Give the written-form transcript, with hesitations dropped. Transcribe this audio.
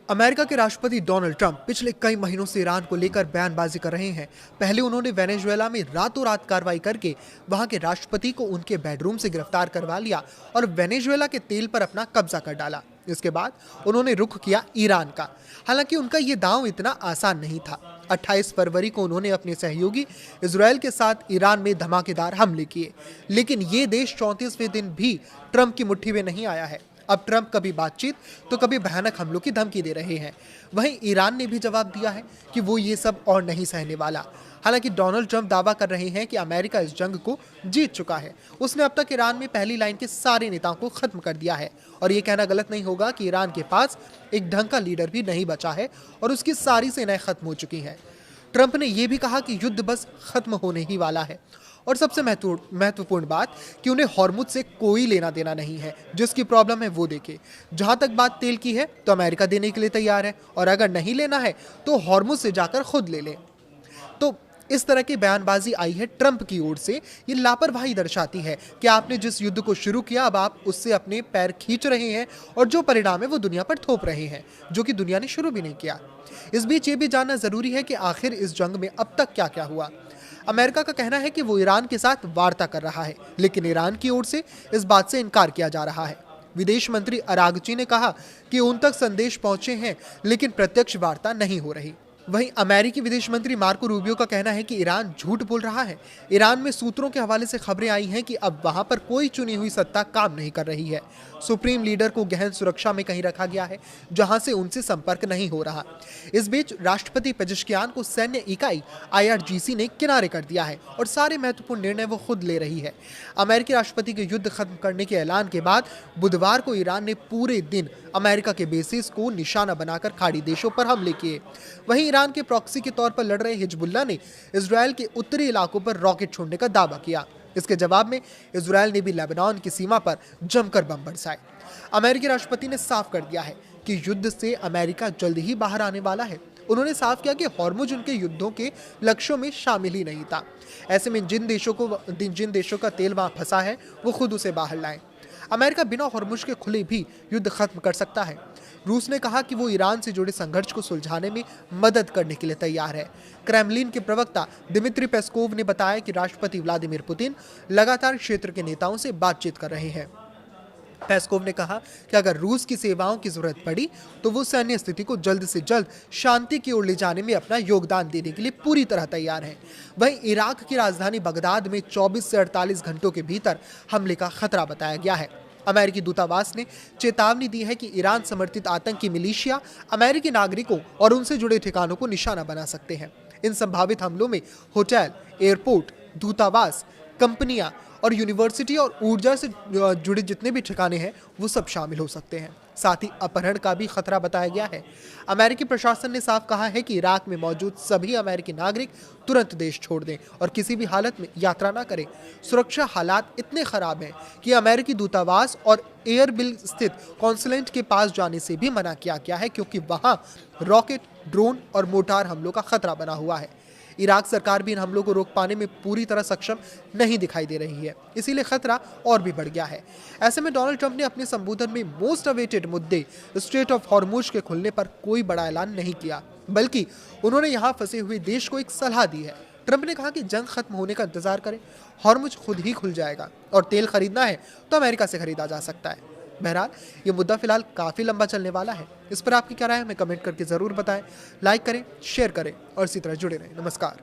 America के राष्ट्रपति Donald Trump पिछले कई महीनों से ईरान को लेकर बयानबाजी कर रहे हैं। पहले उन्होंने वेनेजुएला में रातों रात कार्रवाई करके वहां के राष्ट्रपति को उनके बेडरूम से गिरफ्तार करवा लिया और वेनेजुएला के तेल पर अपना कब्जा कर डाला। इसके बाद उन्होंने रुख किया ईरान का। हालांकि उनका ये दांव इतना आसान नहीं था। 28 फरवरी को उन्होंने अपने सहयोगी इजरायल के साथ ईरान में धमाकेदार हमले किए, लेकिन ये देश 34वें दिन भी ट्रंप की मुट्ठी में नहीं आया है। अब ट्रंप कभी बातचीत तो कभी भयानक हमलों की धमकी दे रहे हैं। वहीं ईरान ने भी जवाब दिया है कि वो ये सब और नहीं सहने वाला। हालांकि डोनाल्ड ट्रंप दावा कर रहे हैं कि अमेरिका इस जंग को जीत चुका है। उसने अब तक ईरान में पहली लाइन के सारे नेताओं को खत्म कर दिया है और ये कहना गलत नहीं होगा कि ईरान के पास एक ढंग का लीडर भी नहीं बचा है और उसकी सारी सेनाएं खत्म हो चुकी हैं। ट्रंप ने यह भी कहा कि युद्ध बस खत्म होने ही वाला है और सबसे महत्वपूर्ण बात कि उन्हें हॉर्मुज से कोई लेना देना नहीं है। जिसकी प्रॉब्लम है वो देखे। जहां तक बात तेल की है तो अमेरिका देने के लिए तैयार है और अगर नहीं लेना है तो हॉर्मुज से जाकर खुद ले ले। तो इस तरह की बयानबाजी आई है ट्रंप की ओर से। ये लापरवाही दर्शाती है कि आपने जिस युद्ध को शुरू किया अब आप उससे अपने पैर खींच रहे हैं और जो परिणाम है वो दुनिया पर थोप रहे हैं, जो कि दुनिया ने शुरू भी नहीं किया। इस बीच ये भी जानना जरूरी है कि आखिर इस जंग में अब तक क्या क्या हुआ। अमेरिका का कहना है कि वो ईरान के साथ वार्ता कर रहा है, लेकिन ईरान की ओर से इस बात से इनकार किया जा रहा है। विदेश मंत्री अरागची ने कहा कि उन तक संदेश पहुंचे हैं, लेकिन प्रत्यक्ष वार्ता नहीं हो रही। वहीं अमेरिकी विदेश मंत्री मार्को रूबियो का कहना है कि ईरान झूठ बोल रहा है। ईरान में सूत्रों के हवाले से खबरें आई हैं कि अब वहां पर कोई चुनी हुई सत्ता काम नहीं कर रही है। सुप्रीम लीडर को गहन सुरक्षा में कहीं रखा गया है, जहां से उनसे संपर्क नहीं हो रहा। इस बीच राष्ट्रपति पेजेश्कियान को सैन्य इकाई IRGC ने किनारे कर दिया है और सारे महत्वपूर्ण निर्णय वो खुद ले रही है। अमेरिकी राष्ट्रपति के युद्ध खत्म करने के ऐलान के बाद बुधवार को ईरान ने पूरे दिन अमेरिका के बेसिस को निशाना बनाकर खाड़ी देशों पर हमले किए। वहीं ईरान के प्रॉक्सी के तौर पर लड़ रहे हिजबुल्लाह ने इजरायल के उत्तरी इलाकों पर रॉकेट छोड़ने का दावा किया। इसके जवाब में इजरायल ने भी लेबनान की सीमा पर जमकर बम बरसाए। अमेरिकी राष्ट्रपति ने साफ कर दिया है कि युद्ध से अमेरिका जल्द ही बाहर आने वाला है। उन्होंने साफ किया कि हॉर्मुज उनके युद्धों के लक्ष्यों में शामिल ही नहीं था। ऐसे में जिन देशों का तेल वहां फंसा है वो खुद उसे बाहर लाएं। अमेरिका बिना हॉर्मुज के खुले भी युद्ध खत्म कर सकता है। रूस ने कहा कि वो ईरान से जुड़े संघर्ष को सुलझाने में मदद करने के लिए तैयार है। क्रेमलिन के प्रवक्ता दिमित्री पेस्कोव ने बताया कि राष्ट्रपति व्लादिमीर पुतिन लगातार क्षेत्र के नेताओं से बातचीत कर रहे हैं। पेस्कोव ने कहा कि अगर रूस की सेवाओं की जरूरत पड़ी तो वो सैन्य स्थिति को जल्द से जल्द शांति की ओर ले जाने में अपना योगदान देने के लिए पूरी तरह तैयार है। वहीं इराक की राजधानी बगदाद में 24 से 48 घंटों के भीतर हमले का खतरा बताया गया है। अमेरिकी दूतावास ने चेतावनी दी है कि ईरान समर्थित आतंकी मिलिशिया अमेरिकी नागरिकों और उनसे जुड़े ठिकानों को निशाना बना सकते हैं। इन संभावित हमलों में होटल, एयरपोर्ट, दूतावास, कंपनियां और यूनिवर्सिटी और ऊर्जा से जुड़े जितने भी ठिकाने हैं वो सब शामिल हो सकते हैं। साथ ही अपहरण का भी खतरा बताया गया है। अमेरिकी प्रशासन ने साफ कहा है कि इराक में मौजूद सभी अमेरिकी नागरिक तुरंत देश छोड़ दें और किसी भी हालत में यात्रा न करें। सुरक्षा हालात इतने खराब हैं कि अमेरिकी दूतावास और एयरबिल स्थित कॉन्सुलेट के पास जाने से भी मना किया गया है, क्योंकि वहां रॉकेट, ड्रोन और मोर्टार हमलों का खतरा बना हुआ है। इराक सरकार भी इन हमलों को रोक पाने में पूरी तरह सक्षम नहीं दिखाई दे रही है, इसीलिए खतरा और भी बढ़ गया है। ऐसे में डोनाल्ड ट्रंप ने अपने संबोधन में मोस्ट अवेटेड मुद्दे स्ट्रेट ऑफ हॉर्मुज के खुलने पर कोई बड़ा ऐलान नहीं किया, बल्कि उन्होंने यहाँ फंसे हुए देश को एक सलाह दी है। ट्रंप ने कहा कि जंग खत्म होने का इंतजार करें, हॉर्मुज खुद ही खुल जाएगा और तेल खरीदना है तो अमेरिका से खरीदा जा सकता है। बहरहाल ये मुद्दा फिलहाल काफ़ी लंबा चलने वाला है। इस पर आपकी क्या राय है हमें कमेंट करके ज़रूर बताएं। लाइक करें, शेयर करें और इसी तरह जुड़े रहें। नमस्कार।